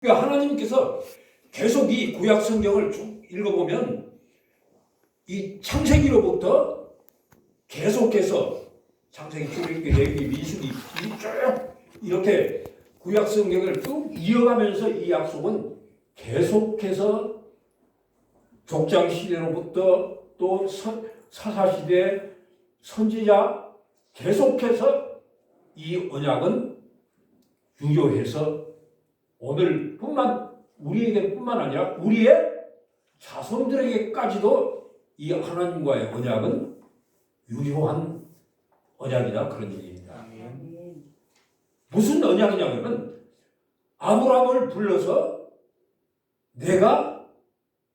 그러니까 하나님께서 계속 이 구약 성경을 쭉 읽어보면 이 창세기로부터 계속해서 창세기, 출애굽기, 레위기, 민수기 쭉 이렇게 구약 성경을 쭉 이어가면서 이 약속은 계속해서 족장 시대로부터 또 사사 시대 선지자 계속해서 이 언약은 유효해서 오늘뿐만 우리에게뿐만 아니라 우리의 자손들에게까지도 이 하나님과의 언약은 유효한 언약이다 그런 얘기입니다. 무슨 언약이냐면 아브라함을 불러서 내가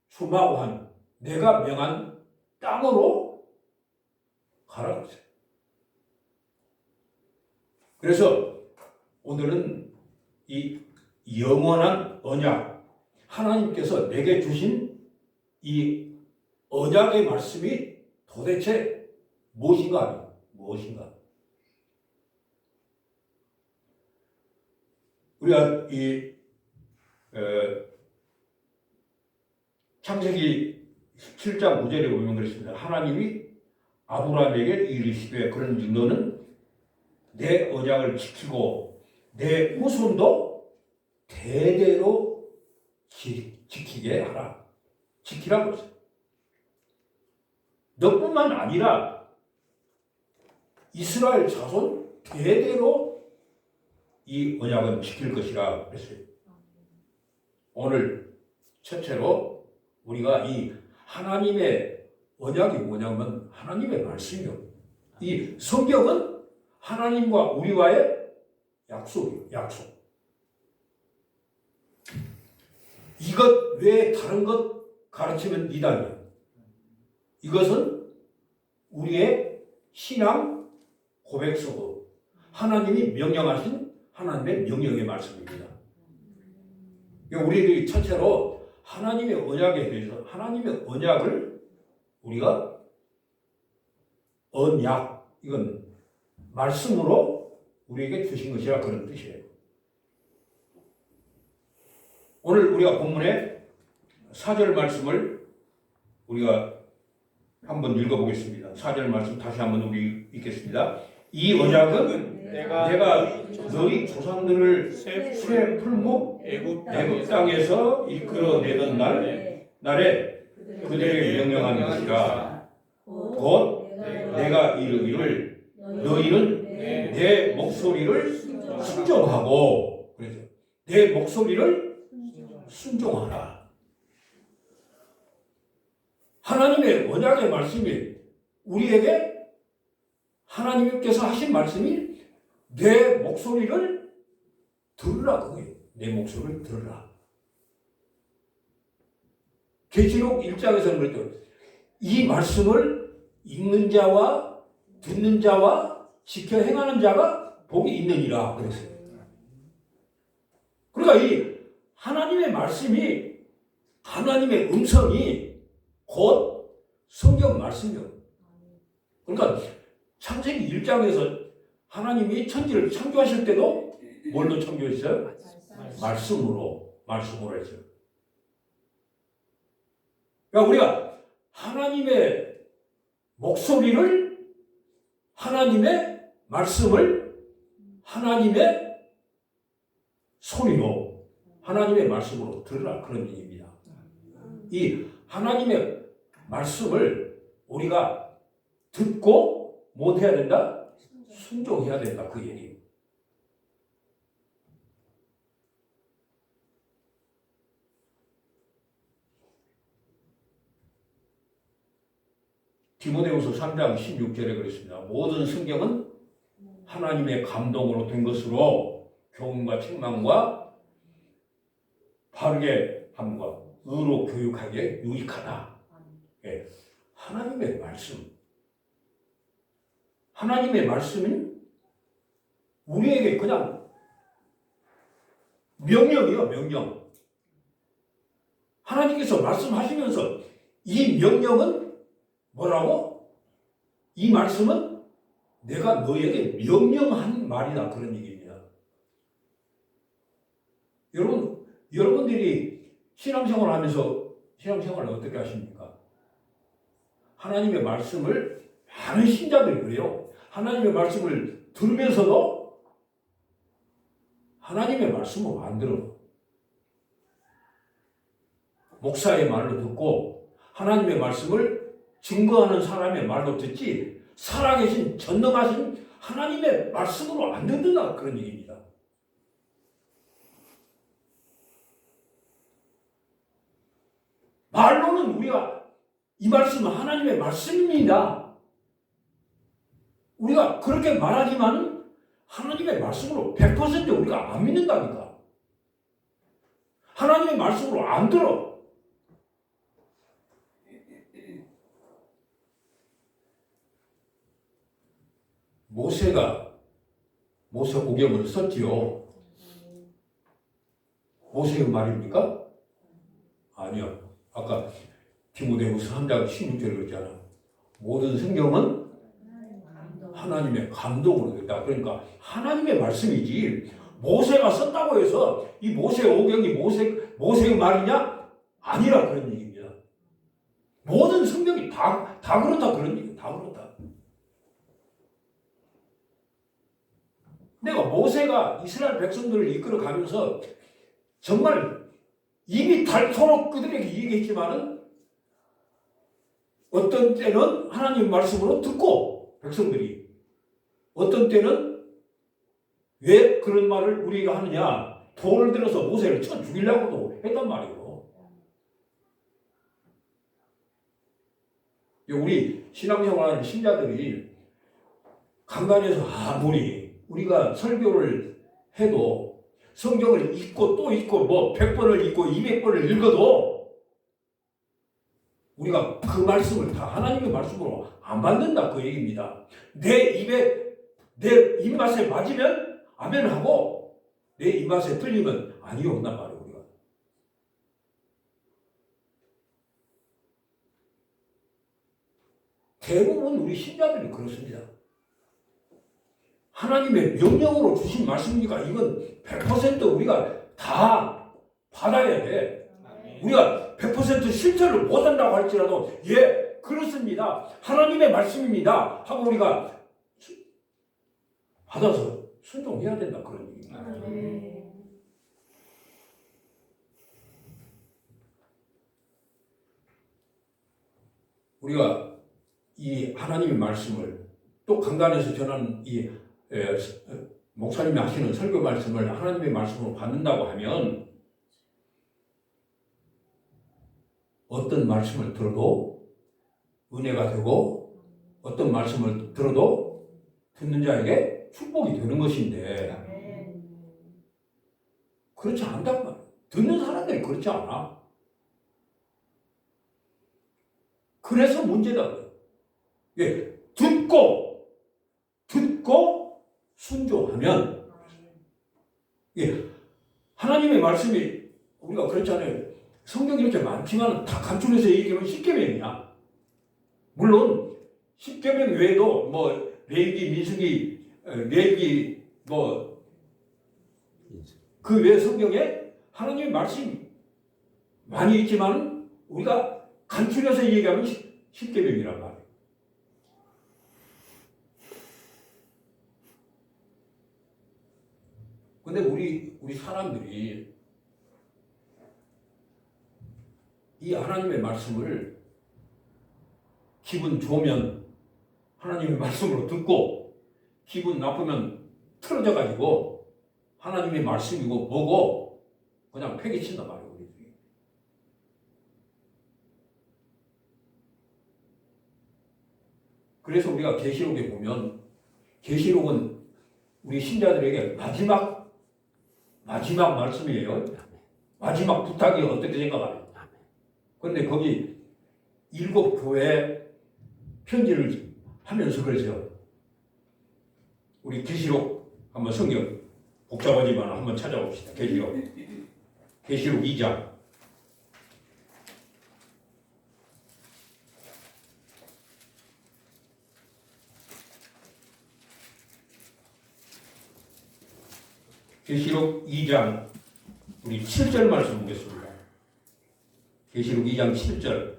주마고한 내가 명한 땅으로 가라고 했어요. 그래서 오늘은 이 영원한 언약, 하나님께서 내게 주신 이 언약의 말씀이 도대체 무엇인가? 우리가 이 창세기 17장 9절에 보면 그렇습니다. 하나님이 아브라함에게 이르시되 그런즉 너는 내 언약을 지키고 내 후손도 대대로 지키게 하라. 지키라고 했어요. 너뿐만 아니라 이스라엘 자손 대대로 이 언약은 지킬 것이라 그랬어요. 오늘 첫째로 우리가 이 하나님의 언약이 뭐냐면 하나님의 말씀이요. 이 성경은 하나님과 우리와의 약속이에요. 약속. 이것 외에 다른 것 가르치면 이단이에요. 이것은 우리의 신앙 고백서고 하나님이 명령하신 하나님의 명령의 말씀입니다. 우리들이 첫째로 하나님의 언약에 대해서 하나님의 언약을 우리가 언약 이건 말씀으로 우리에게 주신 것이라 그런 뜻이에요. 오늘 우리가 본문의 4절 말씀을 우리가 한번 읽어보겠습니다. 4절 말씀 다시 한번 우리 읽겠습니다. 이 언약은 내가 너희 조상들을 새 풀무 애굽 땅에서 이끌어내던 날에 그들에게 명령한 것이라. 곧 내가 이르기를 너희는 내 목소리를 순종하고 그래서 내 목소리를 순종하라. 하나님의 언약의 말씀이 우리에게 하나님께서 하신 말씀이 내 목소리를 들으라 그거예요. 내 목소리를 들으라. 계시록 1장에서는 그랬죠. 이 말씀을 읽는 자와 듣는 자와 지켜 행하는 자가 복이 있느니라 그랬어요. 그러니까 이 하나님의 말씀이 하나님의 음성이 곧 성경 말씀이요. 그러니까 창세기 1장에서 하나님이 천지를 창조하실 때도 뭘로 창조했어요? 말씀으로 했어요. 그러니까 우리가 하나님의 목소리를 하나님의 말씀을 하나님의 소리로 하나님의 말씀으로 들으라 그런 얘기입니다. 이 하나님의 말씀을 우리가 듣고 못해야 된다? 순종해야 된다 그 얘기입니다. 디모데후서 3장 16절에 그랬습니다. 모든 성경은 하나님의 감동으로 된 것으로 교훈과 책망과 바르게 함과 의로 교육하기에 유익하다. 예. 하나님의 말씀. 하나님의 말씀은 우리에게 그냥 명령이요, 명령. 하나님께서 말씀하시면서 이 명령은 뭐라고? 이 말씀은 내가 너에게 명령한 말이다 그런 얘기입니다. 여러분 여러분들이 신앙생활을 하면서 신앙생활을 어떻게 하십니까? 하나님의 말씀을 많은 신자들이 그래요. 하나님의 말씀을 들으면서도 하나님의 말씀을 안 들어. 목사의 말로 듣고 하나님의 말씀을 증거하는 사람의 말로 듣지 살아계신 전능하신 하나님의 말씀으로 안 듣는다 그런 얘기입니다. 말로는 우리가 이 말씀은 하나님의 말씀입니다. 우리가 그렇게 말하지만 하나님의 말씀으로 100% 우리가 안 믿는다니까. 하나님의 말씀으로 안 들어. 모세가 모세오경을 썼지요. 모세의 말입니까? 아니요. 아까 디모데후서 3장 16절에 그랬잖아. 모든 성경은 하나님의 감동으로 됐다. 그러니까 하나님의 말씀이지 모세가 썼다고 해서 이 모세오경이 모세의 말이냐? 아니라 그런 얘기입니다. 모든 성경이 다 그렇다 그런 얘기. 다 그렇다. 내가 모세가 이스라엘 백성들을 이끌어가면서 정말 입이 닳도록 그들에게 얘기했지만은 어떤 때는 하나님 말씀으로 듣고 백성들이 어떤 때는 왜 그런 말을 우리가 하느냐 돌을 들어서 모세를 쳐 죽이려고도 했단 말이에요. 우리 신앙생활하는 신자들이 강단에서 아무리 우리가 설교를 해도 성경을 읽고 또 읽고 뭐 100번을 읽고 200번을 읽어도 우리가 그 말씀을 다 하나님의 말씀으로 안 받는다 그 얘기입니다. 내 입맛에 맞으면 아멘하고 내 입맛에 틀리면 아니요 한단 말이에요. 우리가. 대부분 우리 신자들이 그렇습니다. 하나님의 명령으로 주신 말씀이니까 이건 100% 우리가 다 받아야 돼. 우리가 100% 실천을 못한다고 할지라도 예 그렇습니다. 하나님의 말씀입니다. 하고 우리가 받아서 순종해야 된다 그런 얘기입니다. 우리가 이 하나님의 말씀을 또 강단에서 전하는 이 목사님이 하시는 설교 말씀을 하나님의 말씀으로 받는다고 하면 어떤 말씀을 들어도 은혜가 되고 어떤 말씀을 들어도 듣는 자에게 축복이 되는 것인데 그렇지 않단 말이에요. 듣는 사람들이 그렇지 않아. 그래서 문제다. 예, 듣고 순종하면 예, 하나님의 말씀이 우리가 그렇잖아요. 성경이 이렇게 많지만 다 감출해서 얘기하면 10계명이야. 물론 10계명 외에도 뭐 레위기, 민수기, 레위기 뭐 그 외 성경에 하나님의 말씀이 많이 있지만 우리가 간추려서 얘기하면 10계명이란 말이에요. 근데 우리 사람들이 이 하나님의 말씀을 기분 좋으면 하나님의 말씀으로 듣고 기분 나쁘면 틀어져 가지고 하나님의 말씀이고 뭐고 그냥 폐기친단 말이에요. 우리들이. 그래서 우리가 계시록에 보면 계시록은 우리 신자들에게 마지막 말씀이에요. 마지막 부탁이 어떻게 생각하나요? 그런데 거기 7 교회 편지를 하면서 그러죠. 우리 계시록 한번 성경 복잡하지만 한번 찾아봅시다. 계시록 2장. 계시록 2장 우리 7절 말씀 보겠습니다. 계시록 2장 7절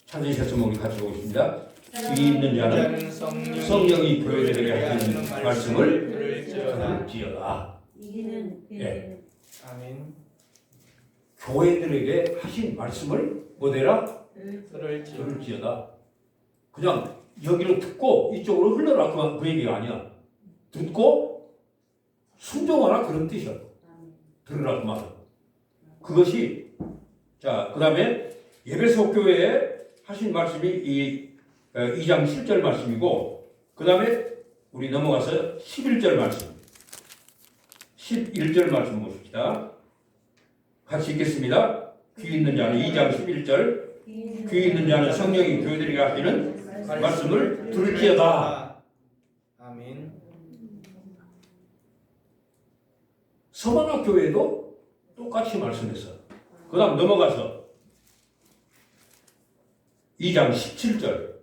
찾으셨으면 우리 같이 보겠습니다. 귀 있는 자는 성령이 교회들에게 하시는 말씀을 들을지어다. 예. 아멘. 교회들에게 하신 말씀을 뭐되라? 들을지어다. 들을지어다. 그냥 여기로 듣고 이쪽으로 흘러라 그 얘기가 아니야. 듣고 순종하라 그런 뜻이야. 들으라 그 말은. 그것이 자 그다음에 에베소 교회에 하신 말씀이 이 2장 7절 말씀이고 그 다음에 우리 넘어가서 11절 말씀 11절 말씀 보십시다. 같이 읽겠습니다. 귀 있는 자는 2장 11절 귀 있는 자는 성령이 교회들에게 하시는 말씀을 들을지어다. 아멘. 서방학 교회도 똑같이 말씀했어. 그 다음 넘어가서 2장 17절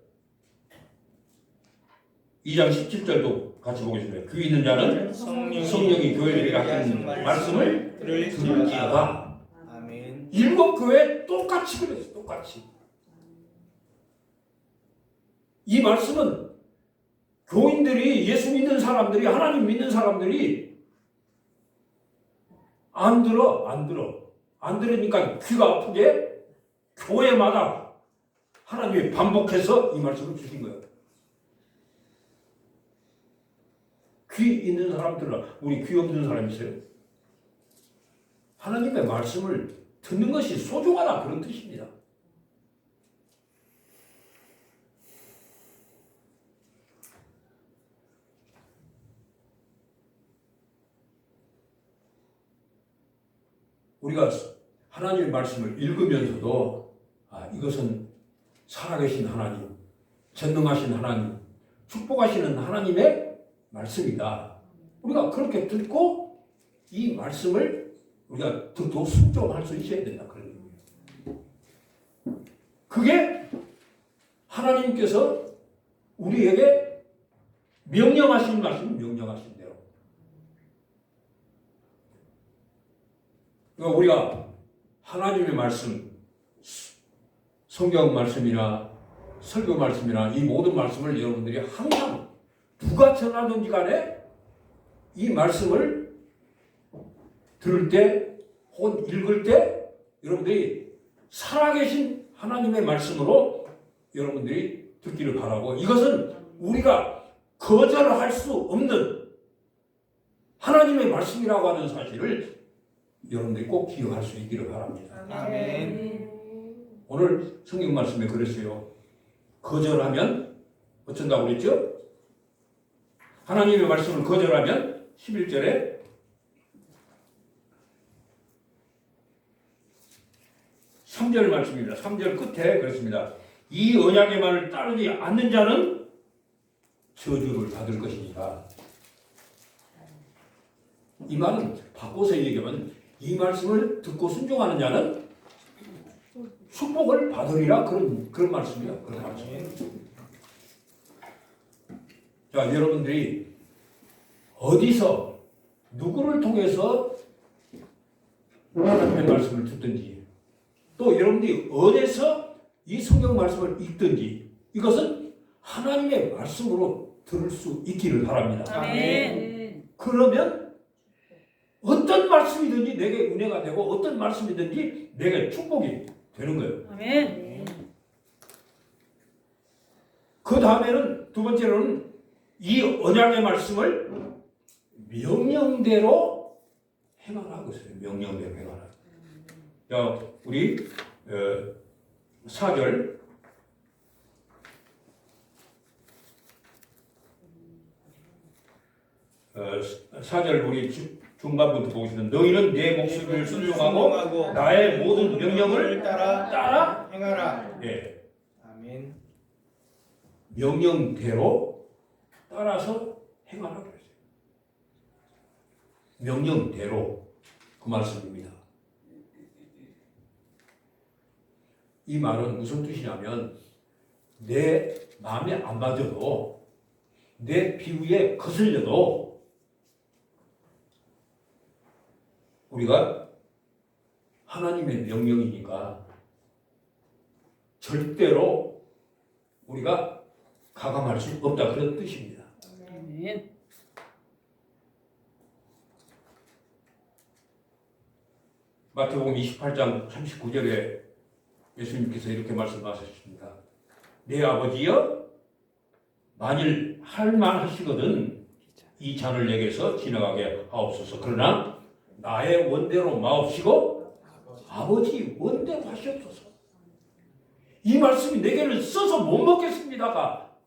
2장 17절도 같이 보겠습니다. 귀 있는 자는 성령이 교회들에게 하시는 말씀을 들을지어다. 아멘. 7교회 똑같이 그랬어. 똑같이. 이 말씀은 교인들이 예수 믿는 사람들이 하나님 믿는 사람들이 안 들으니까 귀가 아프게 교회마다 하나님이 반복해서 이 말씀을 주신 거예요. 귀 있는 사람들은 우리 귀 없는 사람 있어요? 하나님의 말씀을 듣는 것이 소중하다 그런 뜻입니다. 우리가 하나님의 말씀을 읽으면서도 이것은 살아계신 하나님, 전능하신 하나님, 축복하시는 하나님의 말씀이다. 우리가 그렇게 듣고 이 말씀을 우리가 듣고 순종할 수 있어야 된다. 그런 의미예요. 그게 하나님께서 우리에게 명령하신 말씀, 명령하신 대로. 그러니까 우리가 하나님의 말씀, 성경 말씀이나 설교 말씀이나 이 모든 말씀을 여러분들이 항상 누가 전하든지 간에 이 말씀을 들을 때 혹은 읽을 때 여러분들이 살아계신 하나님의 말씀으로 여러분들이 듣기를 바라고 이것은 우리가 거절할 수 없는 하나님의 말씀이라고 하는 사실을 여러분들이 꼭 기억할 수 있기를 바랍니다. 아멘. 오늘 성경 말씀에 그랬어요. 거절하면 어쩐다고 그랬죠? 하나님의 말씀을 거절하면 11절에 3절 말씀입니다. 3절 끝에 그렇습니다. 이 언약의 말을 따르지 않는 자는 저주를 받을 것이니라. 이 말은 바꿔서 얘기하면 이 말씀을 듣고 순종하는 자는 축복을 받으리라 그런 말씀이에요. 그런 말씀. 자, 여러분들이 어디서 누구를 통해서 하나님의 말씀을 듣든지 또 여러분들이 어디서 이 성경 말씀을 읽든지 이것은 하나님의 말씀으로 들을 수 있기를 바랍니다. 아멘. 그러면 어떤 말씀이든지 내게 은혜가 되고 어떤 말씀이든지 내게 축복이 되는 거예요. 아멘. 그 다음에는 두 번째로는 이 언약의 말씀을 명령대로 행하라고 했어요. 명령대로 행하라. 자, 우리 4절 4절 우리 중반부터 보겠습니다. 너희는 내 목소리를 순종하고 나의 모든 명령을 따라 행하라. 예. 아멘. 명령대로 따라서 행하라고 했어요. 명령대로 그 말씀입니다. 이 말은 무슨 뜻이냐면 내 마음에 안 맞아도 내 비위에 거슬려도 우리가 하나님의 명령이니까 절대로 우리가 가감할 수 없다 그런 뜻입니다. 아멘. 마태복음 28장 39절에 예수님께서 이렇게 말씀하셨습니다. 내 아버지여 만일 할만하시거든 이 잔을 내게서 지나가게 하옵소서. 그러나 나의 원대로 마옵시고 아버지 원대로 하시옵소서. 이 말씀이 내게는 써서 못 먹겠습니다가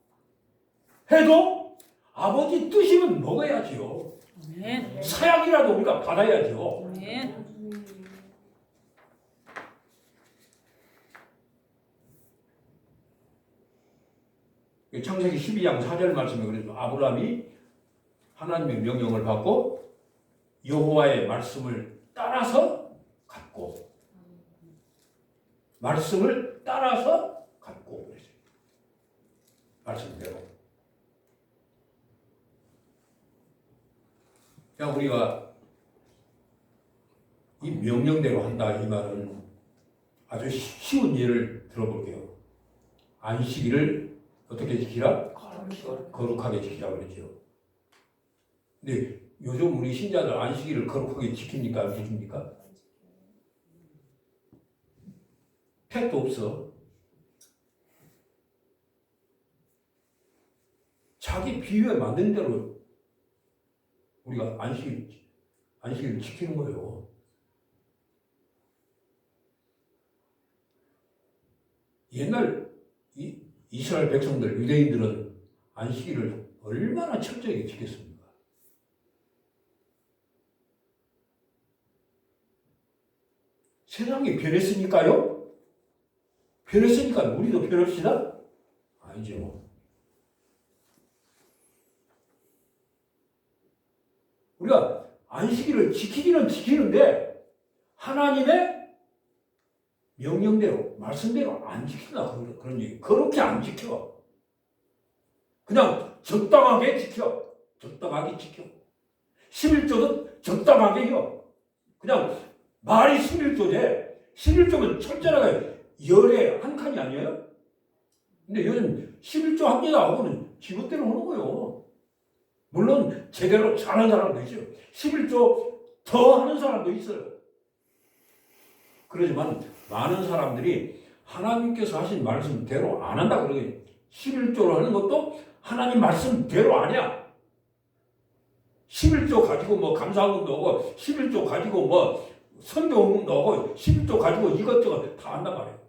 해도 아버지 뜻이면 먹어야지요. 아멘. 사약이라도 우리가 받아야죠. 아멘. 창세기 12장 4절 말씀에 그래서 아브라함이 하나님의 명령을 받고 여호와의 말씀을 따라서 갔고 말씀을 따라서 갔고 그랬어요. 말씀대로. 그냥 우리가 이 명령대로 한다 이 말은 아주 쉬운 예를 들어볼게요. 안식일을 어떻게 지키라? 거룩하게 지키라 그랬죠. 근데 요즘 우리 신자들 안식일을 거룩하게 지킵니까? 안 지킵니까? 택도 없어. 자기 비유에 맞는 대로 우리가 안식일을 지키는 거예요. 옛날 이스라엘 백성들, 유대인들은 안식일을 얼마나 철저하게 지켰습니까? 세상이 변했으니까요? 변했으니까 우리도 변합시다? 아니죠. 우리가 안식일을 지키기는 지키는데 하나님의 명령대로, 말씀대로 안 지킨다 그런 얘기. 그렇게 안 지켜. 그냥 적당하게 지켜. 적당하게 지켜. 11조도 적당하게 해요. 그냥 말이 11조인데 11조면 철저하게 열에 한 칸이 아니에요? 근데 요즘 11조 합니다 하고는 지멋대로 하는 거예요. 물론 제대로 잘하는 사람도 있어요. 11조 더 하는 사람도 있어요. 그러지만 많은 사람들이 하나님께서 하신 말씀대로 안 한다 그러거든요. 11조를 하는 것도 하나님 말씀대로 아니야. 11조 가지고 뭐 감사헌금도 하고 11조 가지고 뭐 선교헌금도 하고 11조 가지고 이것저것 다 한단 말이에요.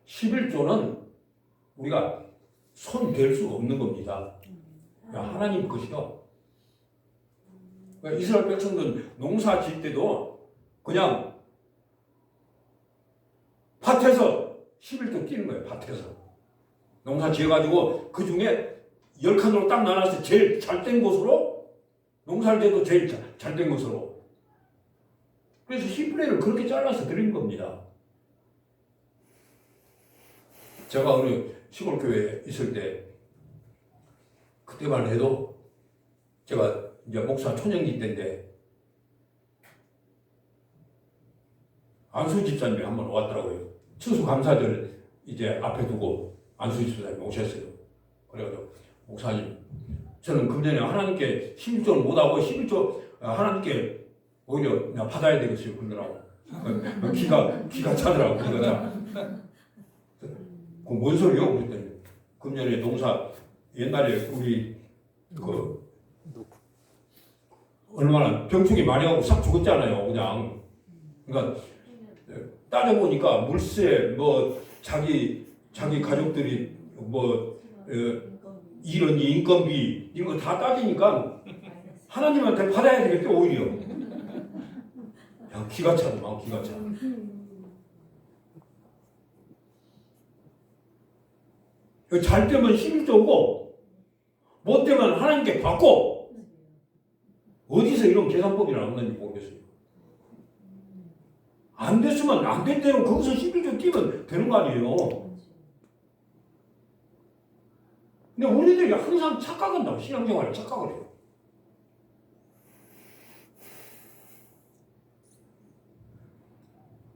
11조는 우리가 손 댈 수 없는 겁니다. 하나님 것이요. 이스라엘 백성들 농사 질 때도 그냥 밭에서 11조 뛰는 거예요. 밭에서. 농사 지어가지고 그 중에 10칸으로 딱 나눠서 제일 잘 된 곳으로 농사를 돼도 제일 잘 된 곳으로. 그래서 10분의 1을 그렇게 잘라서 드린 겁니다. 제가 어느 시골 교회에 있을 때 그때만 해도 제가 이제 목사 초년기 때인데 안수 집사님이 한번 왔더라고요. 추수감사절 이제 앞에 두고 안수 집사님이 오셨어요. 그래가지고 목사님 저는 금년에 하나님께 11조를 못하고 11조 하나님께 오히려 나 받아야 되겠어요. 그러더라고. 기가 차더라고. 기가 차. 뭔 소리요? 그랬더니 금년에 농사 옛날에 우리 얼마나 병충해 많이 하고 싹 죽었잖아요. 그냥. 그러니까 따져보니까 물세 뭐 자기 가족들이 뭐 이런 인건비 이런 거 다 따지니까 하나님한테 받아야 되겠대 오히려. 야, 기가 차더만 기가 차. 잘 되면 11조고 못 되면 하나님께 받고 어디서 이런 계산법이 나오는지 모르겠어요. 안 됐으면 안 된 대로 거기서 11조 뛰면 되는 거 아니에요. 근데 우리들이 항상 착각한다고 신앙생활에 착각을 해요.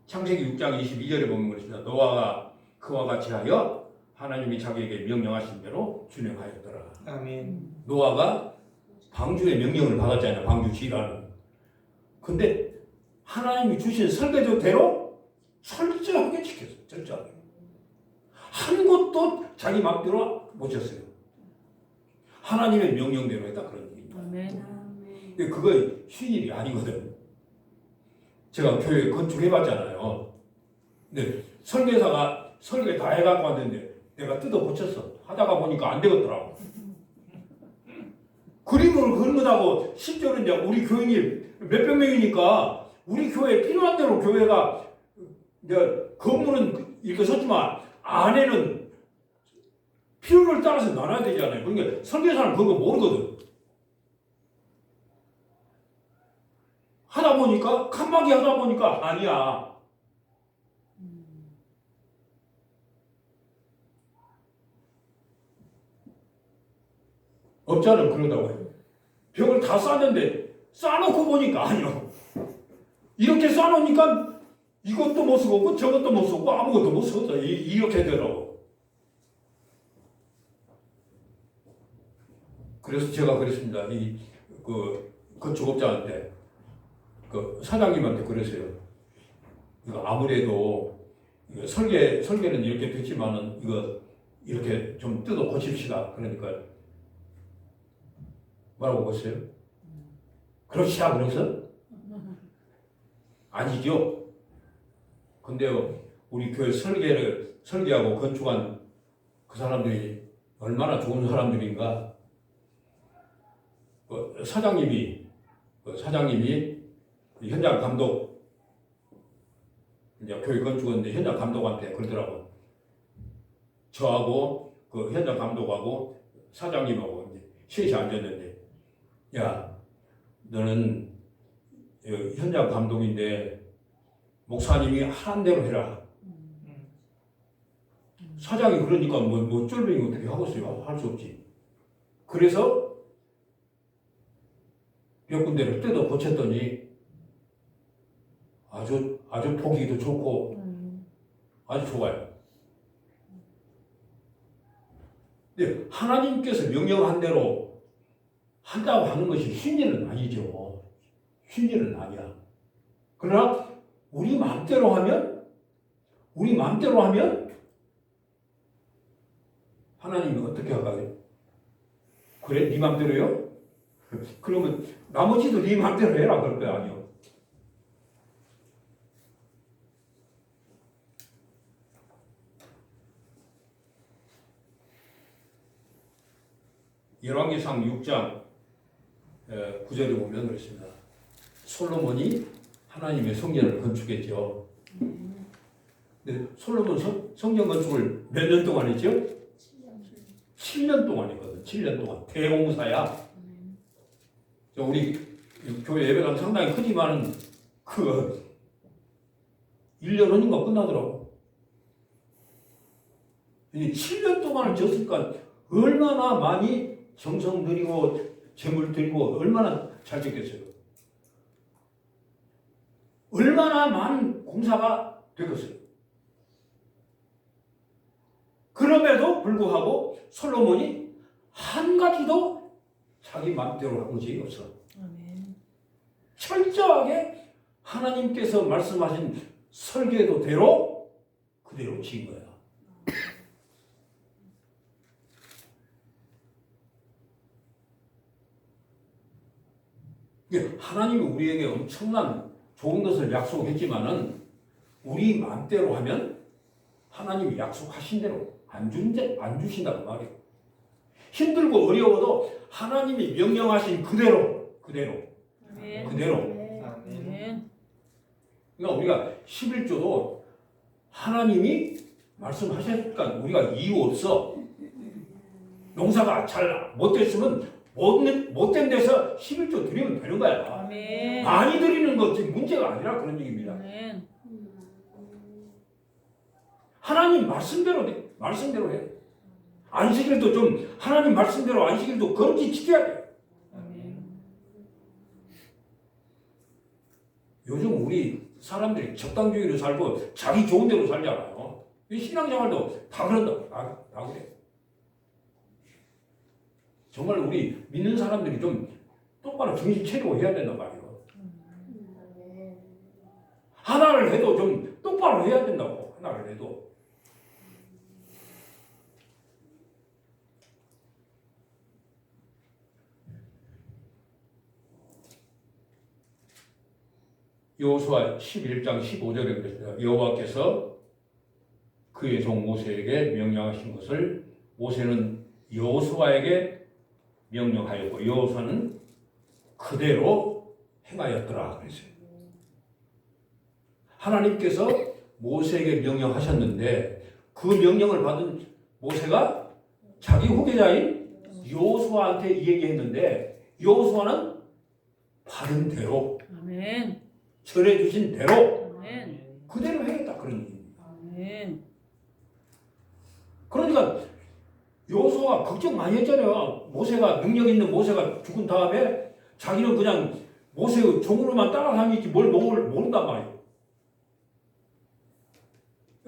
창세기 6장 22절에 보면 그렇습니다. 노아가 그와 같이 하여 하나님이 자기에게 명령하신 대로 준행하였더라. 아멘. 노아가 방주의 명령을 받았잖아요. 방주 지라는. 근데 하나님이 주신 설계도대로 철저하게 지켰어요. 철저하게. 한 것도 자기 마음대로 못 쳤어요. 하나님의 명령대로 했다 그런 얘기입니다. 아멘. 근데 그거 쉬운 일이 아니거든. 제가 교회 건축해봤잖아요. 근데 설계사가 설계 다 해갖고 왔는데 내가 뜯어 고쳤어. 하다가 보니까 안 되겠더라고. 그림을 그린다고 실제로 이제 우리 교인이 몇백 명이니까 우리 교회에 필요한 대로 교회가 이제 건물은 이렇게 섰지만 안에는 필요를 따라서 나눠야 되잖아요. 그러니까 설계사는 그거 모르거든. 하다 보니까 칸막이 하다 보니까 아니야. 업자는 그러다고 해요. 벽을 다 쌓는데 쌓아놓고 보니까 아니요. 이렇게 쌓아놓으니까 이것도 못 쓰고 저것도 못 쓰고 아무것도 못 썼다. 이렇게 되더라고. 그래서 제가 그랬습니다. 그 건축업자한테 그 사장님한테 그랬어요. 이거 아무래도 이거 설계는 이렇게 됐지만은 이거 이렇게 좀 뜯어 고칩시다. 그러니까 뭐라고 보세요? 그렇지야 그래서? 아니죠. 근데요 우리 교회 설계하고 건축한 그 사람들이 얼마나 좋은 사람들인가. 사장님이 현장 감독 이제 교회 건축하는데 현장 감독한테 그러더라고. 저하고 그 현장 감독하고 사장님하고 이제 셋이 앉았는데, 야, 너는 현장 감독인데 목사님이 하란 대로 해라. 사장이 그러니까 뭐 쫄병이 어떻게 하겠어요? 할 수 없지. 그래서 몇 군데를 뜯어 고쳤더니 아주 보기도 좋고 아주 좋아요. 근데 하나님께서 명령한 대로 한다고 하는 것이 쉬운 일은 아니죠. 쉬운 일은 아니야. 그러나 우리 마음대로 하면 하나님이 어떻게 할까요? 그래? 네 마음대로요? 그러면 나머지도 네 마음대로 해라 그럴 거야. 아니요. 열왕기상 6장 9절에 보면 그렇습니다. 솔로몬이 하나님의 성전을 건축했죠. 근데 솔로몬 성전 건축을 몇 년 동안 했죠? 7년 동안 했거든. 7년 동안. 대공사야. 우리 교회 예배당 상당히 크지만 그 1년 후인가 끝나더라고. 7년 동안을 졌으니까 얼마나 많이 정성 들이고 재물 들이고 얼마나 잘 됐겠어요. 얼마나 많은 공사가 되겠어요. 그럼에도 불구하고 솔로몬이 한 가지도 자기 마음대로 한 것이 없어. 철저하게 하나님께서 말씀하신 설계도대로 그대로 지은 거야. 하나님이 우리에게 엄청난 좋은 것을 약속했지만은 우리 마음대로 하면 하나님이 약속하신 대로 안 주신다고 말이에요. 힘들고 어려워도 하나님이 명령하신 그대로. 아멘. 그러니까 우리가 11조도 하나님이 말씀하셨으니까 우리가 이유 없어. 농사가 잘 못됐으면 못된 데서 11조 드리면 되는 거야. 아멘. 많이 드리는 것이 문제가 아니라 그런 얘기입니다. 아멘. 하나님 말씀대로 해. 안식일도 좀 하나님 말씀대로 안식일도 금지 지켜야 돼. 아멘. 요즘 우리 사람들이 적당주의로 살고 자기 좋은 대로 살잖아요. 이 신앙생활도 다 그런다. 다 그래. 정말 우리 믿는 사람들이 좀 똑바로 정신 차리고 해야 된단 말이에요. 하나를 해도 좀 똑바로 해야 된다고. 하나를 해도. 여호수아 11장 15절에 그랬어요. 여호와께서 그의 종 모세에게 명령하신 것을 모세는 여호수아에게 명령하였고 여호수아는 그대로 행하였더라 그랬어요. 하나님께서 모세에게 명령하셨는데 그 명령을 받은 모세가 자기 후계자인 여호수아한테 이 얘기했는데 여호수아는 받은 대로 아멘. 전해주신 대로 아멘. 그대로 해야겠다 그런 얘기입니다. 아멘. 그러니까 여호수아가 걱정 많이 했잖아요. 모세가 능력 있는 모세가 죽은 다음에 자기는 그냥 모세의 종으로만 따라다니지 뭘 모른단 말이에요.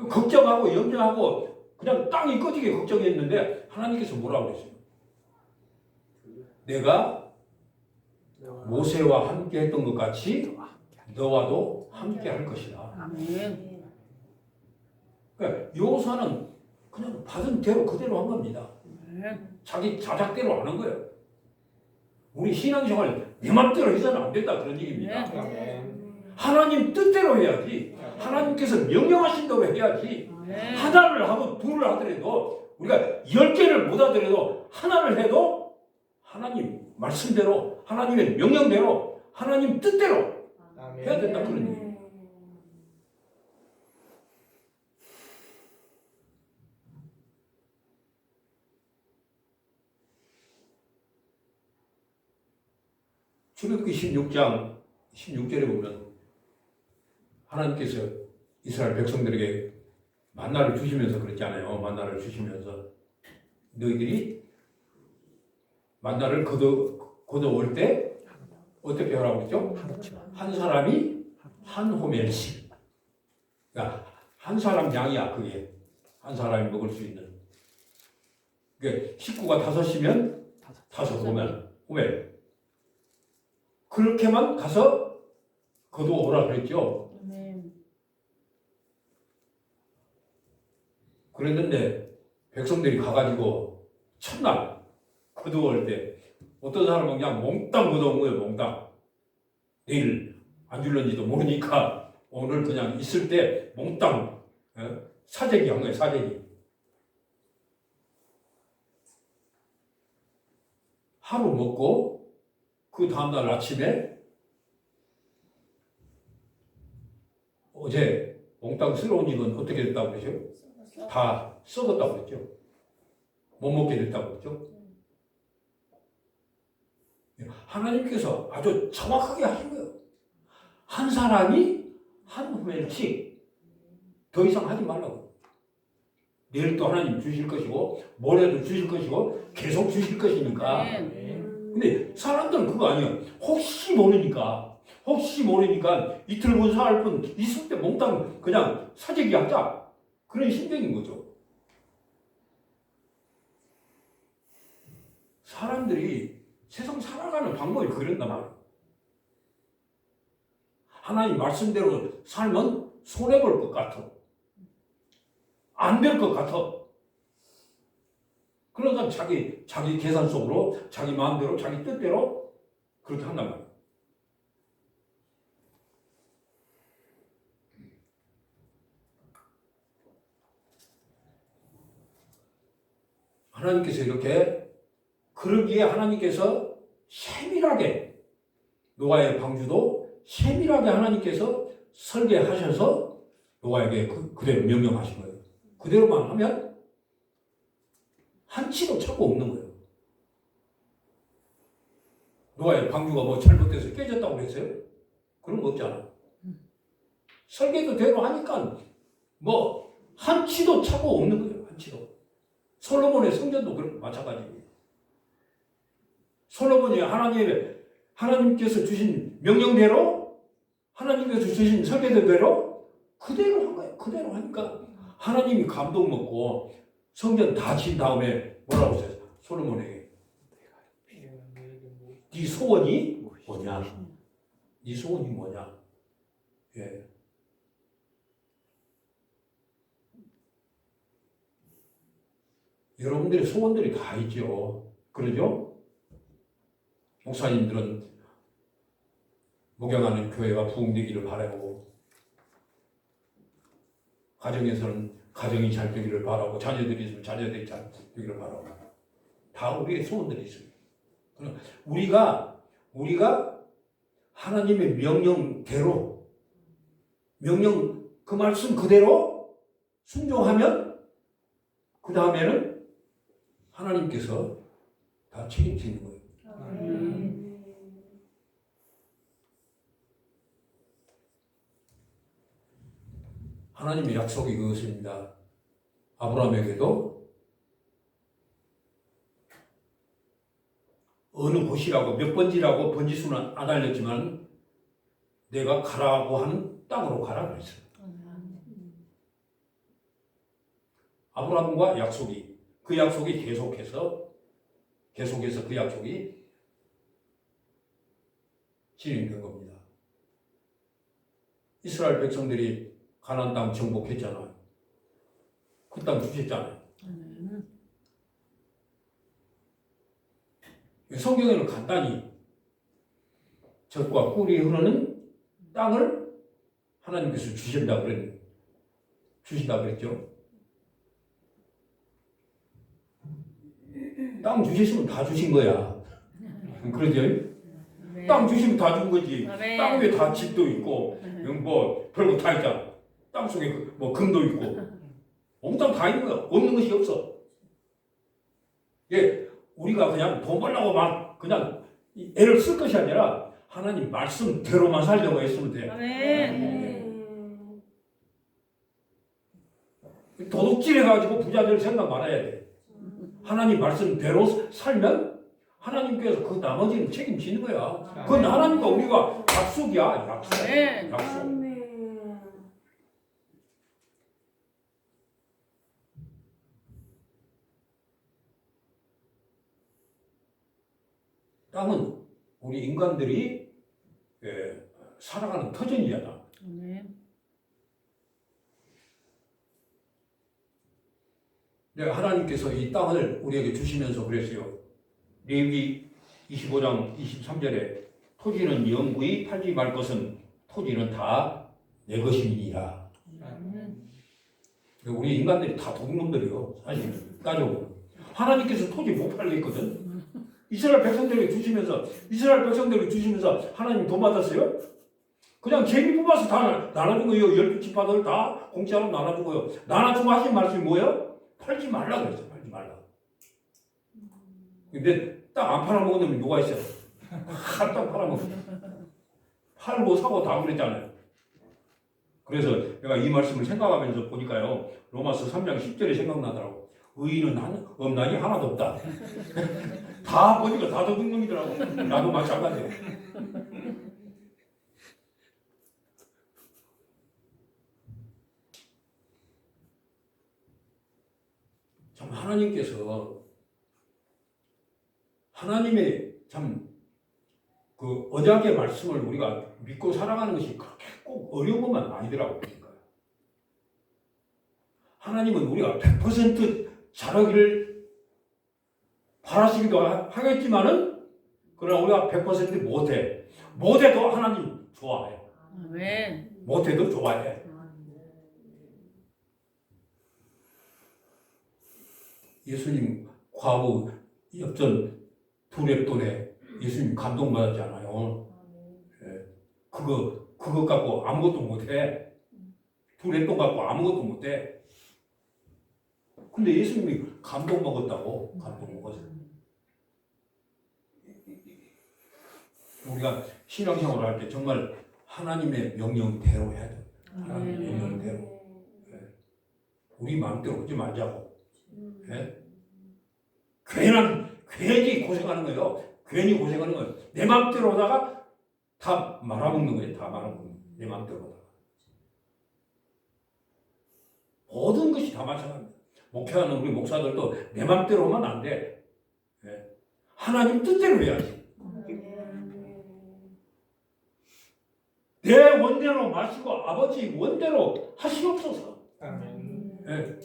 걱정하고 염려하고 그냥 땅이 꺼지게 걱정했는데 하나님께서 뭐라고 그랬어요? 내가 모세와 함께 했던 것 같이 너와도 함께 할 것이다. 아멘. 그러니까 여호수아는 그냥 받은 대로 그대로 한 겁니다. 아멘. 자기 자작대로 안 한 거예요. 우리 신앙생활 내 맘대로 해서는 안 된다 그런 얘기입니다. 하나님 뜻대로 해야지. 하나님께서 명령하신 대로 해야지. 아멘. 하나를 하고 둘을 하더라도 우리가 10개를 못 하더라도 하나를 해도 하나님 말씀대로 하나님의 명령대로 하나님 뜻대로 해야 된다 그런 얘기예요. 출애굽기 16장 16절에 보면 하나님께서 이스라엘 백성들에게 만나를 주시면서 그랬잖아요. 만나를 주시면서 너희들이 만나를 거둬올 때 어떻게 하라고 했죠? 한 사람이 한 호멜씩. 그러니까 한 사람 양이야 그게. 한 사람이 먹을 수 있는. 그러니까 식구가 5이면 5호멜. 그렇게만 가서 거두어오라 그랬죠. 아멘. 그랬는데 백성들이 가가지고 첫날 거두어올 때 어떤 사람은 그냥 몽땅 거두어온 거예요. 몽땅. 내일 안 줄런지도 모르니까 오늘 그냥 있을 때 몽땅 사재기 한 거예요. 사재기. 하루 먹고 그 다음날 아침에 어제 몽땅 쓸어온 이건 어떻게 됐다고 그러죠? 다 썩었다고 그랬죠. 못 먹게 됐다고 그랬죠. 하나님께서 아주 정확하게 하신 거예요. 한 사람이 한 호멜씩 더 이상 하지 말라고. 내일 또 하나님 주실 것이고 모레도 주실 것이고 계속 주실 것이니까. 근데 사람들은 그거 아니에요. 혹시 모르니까 이틀 못 살 뿐 있을 때 몽땅 그냥 사재기 하자 그런 심정인 거죠. 사람들이 세상 살아가는 방법이 그런단 말이에요. 하나님 말씀대로 살면 손해볼 것 같아. 안 될 것 같아. 그러니까 자기 계산 속으로 자기 마음대로 자기 뜻대로 그렇게 한단 말이에요. 하나님께서 이렇게 그러기에 하나님께서 세밀하게 노아의 방주도 세밀하게 하나님께서 설계하셔서 노아에게 그대로 명령하신 거예요. 그대로만 하면 한치도 착오 없는 거예요. 노아의 방주가 뭐 잘못돼서 깨졌다고 그랬어요? 그런 거 없잖아. 설계도 대로 하니까 뭐 한치도 착오 없는 거예요. 한치도. 솔로몬의 성전도 그렇고 마찬가지입니다. 솔로몬이 하나님께서 주신 명령대로 하나님께서 주신 설계대로 그대로 한 거예요. 그대로 하니까 하나님이 감동 먹고 성전 다 진 다음에 뭐라고 했어요? 솔로몬에게 네 소원이 뭐냐? 네 소원이 뭐냐? 예. 여러분들의 소원들이 다 있죠. 그러죠? 목사님들은 목양하는 교회가 부흥되기를 바라고, 가정에서는 가정이 잘 되기를 바라고, 자녀들이 있으면 자녀들이 잘 되기를 바라고, 다 우리의 소원들이 있습니다. 우리가 하나님의 명령대로, 명령 그 말씀 그대로 순종하면 그 다음에는 하나님께서 다 책임지는 거예요. 하나님의 약속이 그것입니다. 아브라함에게도 어느 곳이라고 몇 번지라고 번지수는 안 알렸지만 내가 가라고 하는 땅으로 가라 그랬어요. 아브라함과 약속이, 그 약속이 계속해서 그 약속이 진행된 겁니다. 이스라엘 백성들이 가나안 땅 정복했잖아요. 그 땅 주셨잖아요. 성경에는 간단히 젖과 꿀이 흐르는 땅을 하나님께서 주신다 그랬죠. 땅 주시면 다 주신 거야. 그러죠? 네. 땅 주시면 다 준 거지. 아멘. 땅 위에 다 집도 있고, 뭐 별거 다 있잖아. 땅 속에 뭐 금도 있고, 몽땅 다 있는 거야. 없는 것이 없어. 예, 우리가 그냥 돈 벌려고 막 그냥 애를 쓸 것이 아니라 하나님 말씀대로만 살려고 했으면 돼. 아멘. 도둑질해가지고 부자들 생각 말아야 돼. 하나님 말씀대로 살면 하나님께서 그 나머지는 책임지는 거야. 그건 하나님과 우리가 약속이야. 약속. 아멘. 약속. 땅은 우리 인간들이 살아가는 터전이잖아. 하나님께서 이 땅을 우리에게 주시면서 그랬어요. 레위기 25장 23절에 토지는 영구히 팔지 말 것은 토지는 다 내 것임이니라. 우리 인간들이 다 도둑놈들이요. 사실 따져보면 하나님께서 토지 못 팔겠거든. 이스라엘 백성들에게 주시면서 하나님 돈 받았어요? 그냥 재미 뽑아서 다 나눠준 거예요. 12지파들 다 공짜로 나눠준 거예요. 나눠주고 하신 말씀이 뭐예요? 팔지 말라 그랬어요. 팔지 말라. 근데 땅 안 팔아먹은 놈이 누가 있어요? 땅 팔아먹은 팔고 사고 다 그랬잖아요. 그래서 내가 이 말씀을 생각하면서 보니까요. 로마서 3장 10절에 생각나더라고. 의인은 없나니 하나도 없다. 다 보니까 다 도둑놈이더라고. 나도 마찬가지예요. 참 하나님께서 하나님의 참 그 언약의 말씀을 우리가 믿고 살아가는 것이 그렇게 꼭 어려운 것만 아니더라고요. 하나님은 우리가 100% 잘하기를 바라시기도 하겠지만은 그러나 우리가 100% 못해도 하나님 좋아해. 아멘. 못해도 좋아해. 예수님 과부 엽전 두렙돈에 예수님 감동받았잖아요. 예. 그것 갖고 아무것도 못해. 두렙돈 갖고 아무것도 못해. 근데 예수님이 감동 먹었다고. 감동 먹었어요. 우리가 신앙생활을 할 때 정말 하나님의 명령대로 해야 돼. 하나님의 명령대로. 예. 우리 마음대로 하지 말자고. 예? 괜히 고생하는 거예요. 괜히 고생하는 거예요. 내 마음대로 하다가 다 말아먹는 거예요. 다 말아먹는 거예요. 내 마음대로 하다가. 모든 것이 다 마찬가지입니다. 목회하는 우리 목사들도 내 마음대로 하면 안 돼. 예. 하나님 뜻대로 해야지. 내 원대로 마시고 아버지 원대로 하시옵소서. 예.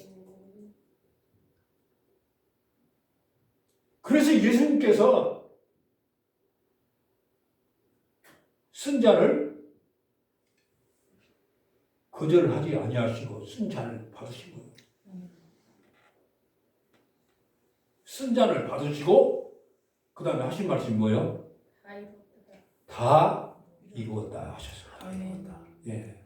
그래서 예수님께서 승자를 거절하지 아니하시고 승자를 받으신 거예요. 승자를 받으시고 그 다음에 하신 말씀이 뭐예요? 다 이루었다 하셨어요. 예.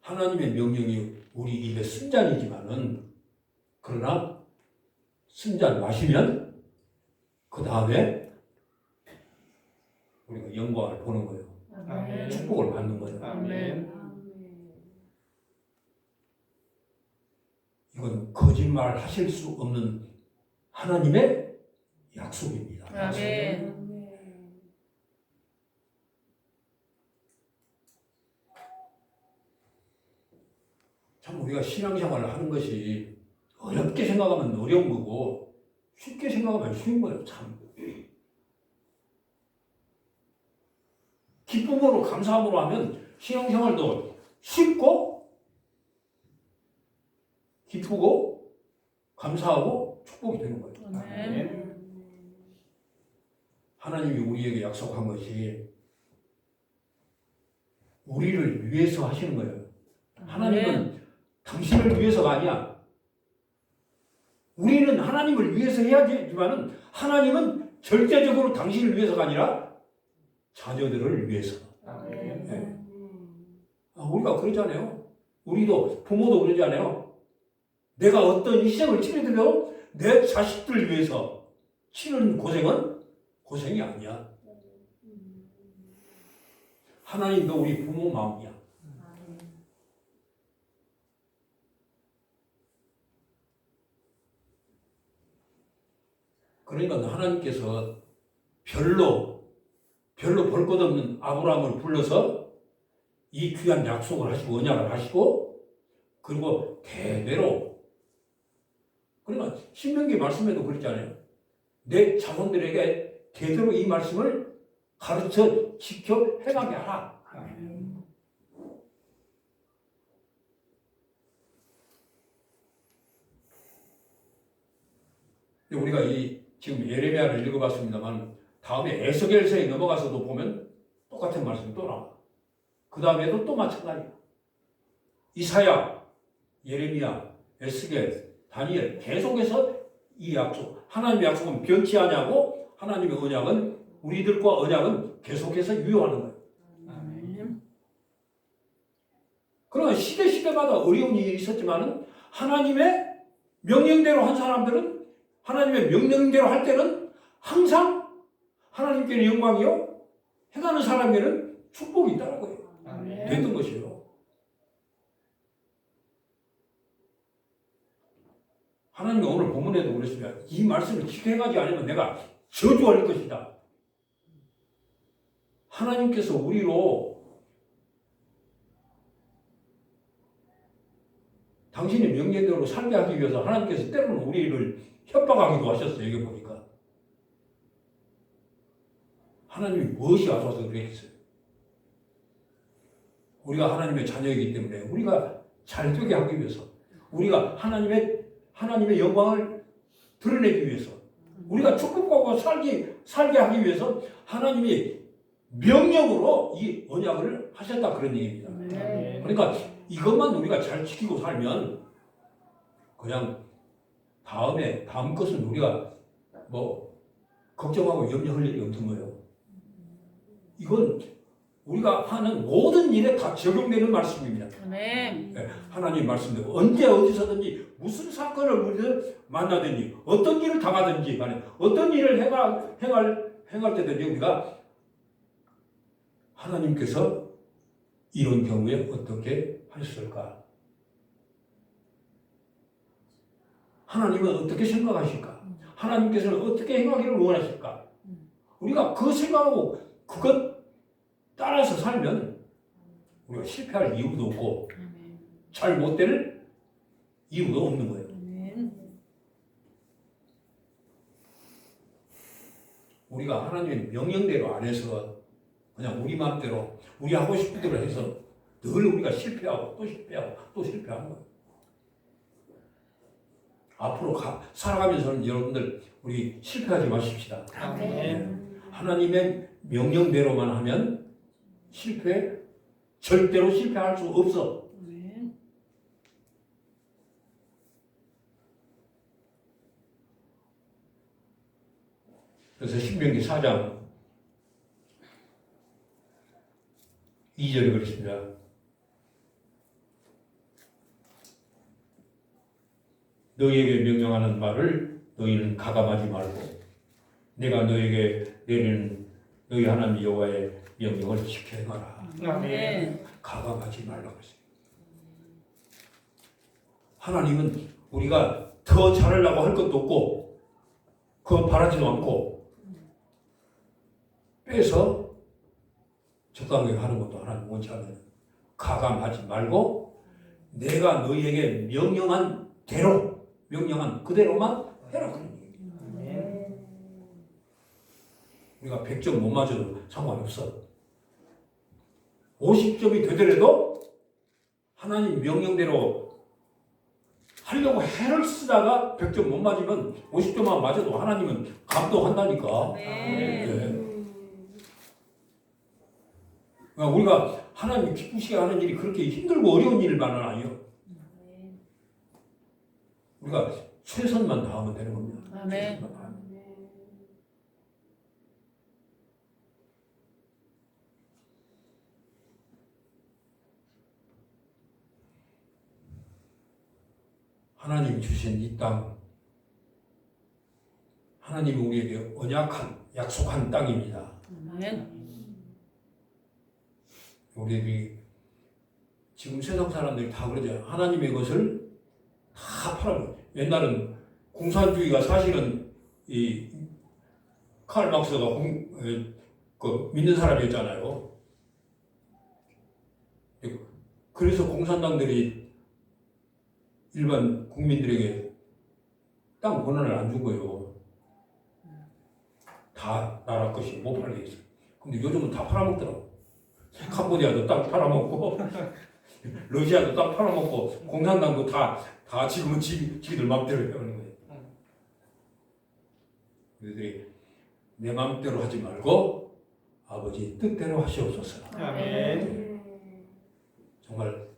하나님의 명령이 우리 입에 승잔이지만은 그러나 승잔 마시면 그 다음에 우리가 영광을 보는 거예요. 아멘. 축복을 받는 거예요. 아멘. 이건 거짓말 하실 수 없는 하나님의 약속입니다. 아멘. 참 우리가 신앙생활을 하는 것이 어렵게 생각하면 어려운 거고 쉽게 생각하면 쉬운 거예요. 참 기쁨으로 감사함으로 하면 신앙생활도 쉽고 기쁘고 감사하고 축복이 되는 거예요. 아멘. 하나님이 우리에게 약속한 것이 우리를 위해서 하시는 거예요. 하나님은 당신을 위해서가 아니야. 우리는 하나님을 위해서 해야 되지만은 하나님은 절대적으로 당신을 위해서가 아니라 자녀들을 위해서. 네. 우리가 그러잖아요. 우리도 부모도 그러잖아요. 내가 어떤 희생을 치르더라도 내 자식들 위해서 치는 고생은 고생이 아니야. 하나님도 우리 부모 마음이야. 그러니까 하나님께서 별로 볼 것 없는 아브라함을 불러서 이 귀한 약속을 하시고 언약을 하시고 그리고 대대로 그러니까 신명기 말씀에도 그랬잖아요. 내 자손들에게 대대로 이 말씀을 가르쳐 지켜 행하게 하라. 우리가 지금 예레미야를 읽어봤습니다만 다음에 에스겔서에 넘어가서도 보면 똑같은 말씀이 또 나와. 그 다음에도 또 마찬가지야. 이사야, 예레미야, 에스겔, 다니엘 계속해서 이 약속, 하나님의 약속은 변치 않냐고 하나님의 언약은 우리들과 언약은 계속해서 유효하는 거예요. 그러나 시대마다 어려운 일이 있었지만은 하나님의 명령대로 한 사람들은 하나님의 명령대로 할 때는 항상 하나님께는 영광이요 행하는 사람에게는 축복이 있다는 거예요. 됐던 것이에요. 하나님이 오늘 본문에도 그랬습니다. 이 말씀을 지켜가지 않으면 내가 저주할 것이다. 하나님께서 우리로 당신의 명령대로 살게 하기 위해서 하나님께서 때로는 우리를 협박하기도 하셨어요. 여기 보니까. 하나님이 무엇이 아파서 그랬어요? 우리가 하나님의 자녀이기 때문에 우리가 잘 되게 하기 위해서 우리가 하나님의 영광을 드러내기 위해서 우리가 축복하고 살게 하기 위해서 하나님이 명령으로 이 언약을 하셨다 그런 얘기입니다. 그러니까 이것만 우리가 잘 지키고 살면 그냥 다음 것은 우리가 걱정하고 염려할 일이 없는 거예요. 이건 우리가 하는 모든 일에 다 적용되는 말씀입니다. 아멘. 네, 하나님 말씀대로 언제 어디서든지 무슨 사건을 우리를 만나든지 어떤 일을 당하든지 간에 어떤 일을 행할 때든지 우리가 하나님께서 이런 경우에 어떻게 하셨을까? 하나님은 어떻게 생각하실까? 하나님께서는 어떻게 행하기를 원하실까? 우리가 그 생각하고 그것 따라서 살면 우리가 실패할 이유도 없고 아멘. 잘 못 될 이유도 없는 거예요. 아멘. 우리가 하나님의 명령대로 안 해서 그냥 우리 마음대로 우리 하고 싶은 대로 해서 늘 우리가 실패하고 또 실패하고 또 실패하는 거예요. 앞으로 살아가면서는 여러분들 우리 실패하지 마십시다. 아멘. 하나님의 명령대로만 하면 절대로 실패할 수 없어. 아멘. 그래서 신명기 4장 2절에 그렇습니다. 너희에게 명령하는 말을 너희는 가감하지 말고 내가 너희에게 내리는 너희 하나님 여호와의 명령을 지켜 행하라. 아멘. 가감하지 말라고 했어요. 하나님은 우리가 더 잘하려고 할 것도 없고 그거 바라지도 않고 빼서 적당하게 하는 것도 하나님 원치 않아요. 가감하지 말고 내가 너희에게 명령한 대로 명령한 그대로만 해라 그런 얘기예요. 우리가 100점 못 맞아도 상관없어. 50점이 되더라도 하나님 명령대로 하려고 애를 쓰다가 100점 못 맞으면 50점만 맞아도 하나님은 감동한다니까. 네. 그러니까 우리가 하나님 기쁘시게 하는 일이 그렇게 힘들고 어려운 일만은 아니에요. 우리가 최선만 다하면 되는 겁니다. 아멘. 최선만 다하면. 하나님이 주신 이 땅, 하나님이 우리에게 언약한, 약속한 땅입니다. 아멘. 우리들이 지금 세상 사람들이 다 그러죠. 하나님의 것을 다 팔아요. 옛날은 공산주의가 사실은 이 칼 막스가 믿는 사람이었잖아요. 그래서 공산당들이 일반 국민들에게 땅 권한을 안 준 거예요. 다 나라 것이 못 팔게 했어요. 근데 요즘은 다 팔아먹더라고. 캄보디아도 땅 팔아먹고 러시아도 땅 팔아먹고 공산당도 다 지금은 지들 마음대로 하는 거예요. 그들이 내 마음대로 하지 말고 아버지 뜻대로 하시옵소서. 아멘. 정말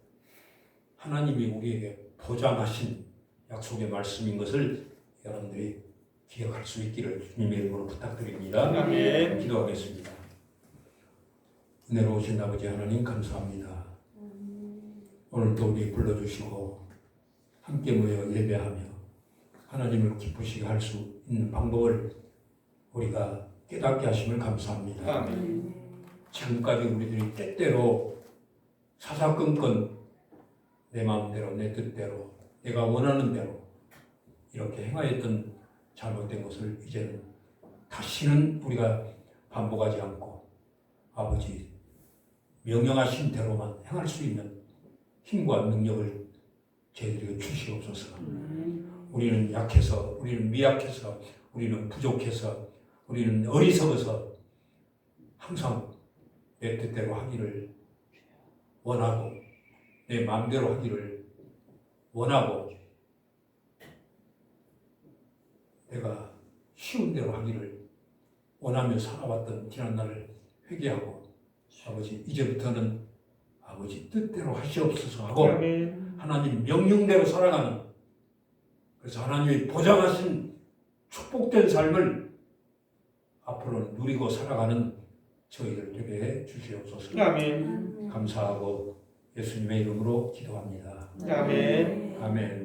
하나님이 우리에게 보장하신 약속의 말씀인 것을 여러분들이 기억할 수 있기를 주님의 이름으로 부탁드립니다. 아멘. 기도하겠습니다. 은혜로우신 아버지 하나님 감사합니다. 오늘도 우리 불러주시고 함께 모여 예배하며 하나님을 기쁘시게 할 수 있는 방법을 우리가 깨닫게 하심을 감사합니다. 아멘. 지금까지 우리들이 때때로 사사건건 내 마음대로 내 뜻대로 내가 원하는 대로 이렇게 행하였던 잘못된 것을 이제는 다시는 우리가 반복하지 않고 아버지 명령하신 대로만 행할 수 있는 힘과 능력을 저희들에게 주시옵소서. 우리는 약해서 우리는 미약해서 우리는 부족해서 우리는 어리석어서 항상 내 뜻대로 하기를 원하고 내 마음대로 하기를 원하고 내가 쉬운 대로 하기를 원하며 살아왔던 지난날을 회개하고 아버지 이제부터는 아버지 뜻대로 하시옵소서 하고 아멘. 하나님 명령대로 살아가는 그래서 하나님이 보장하신 축복된 삶을 앞으로 누리고 살아가는 저희들 되게 해 주시옵소서. 아멘. 감사하고 예수님의 이름으로 기도합니다. 아멘. 아멘.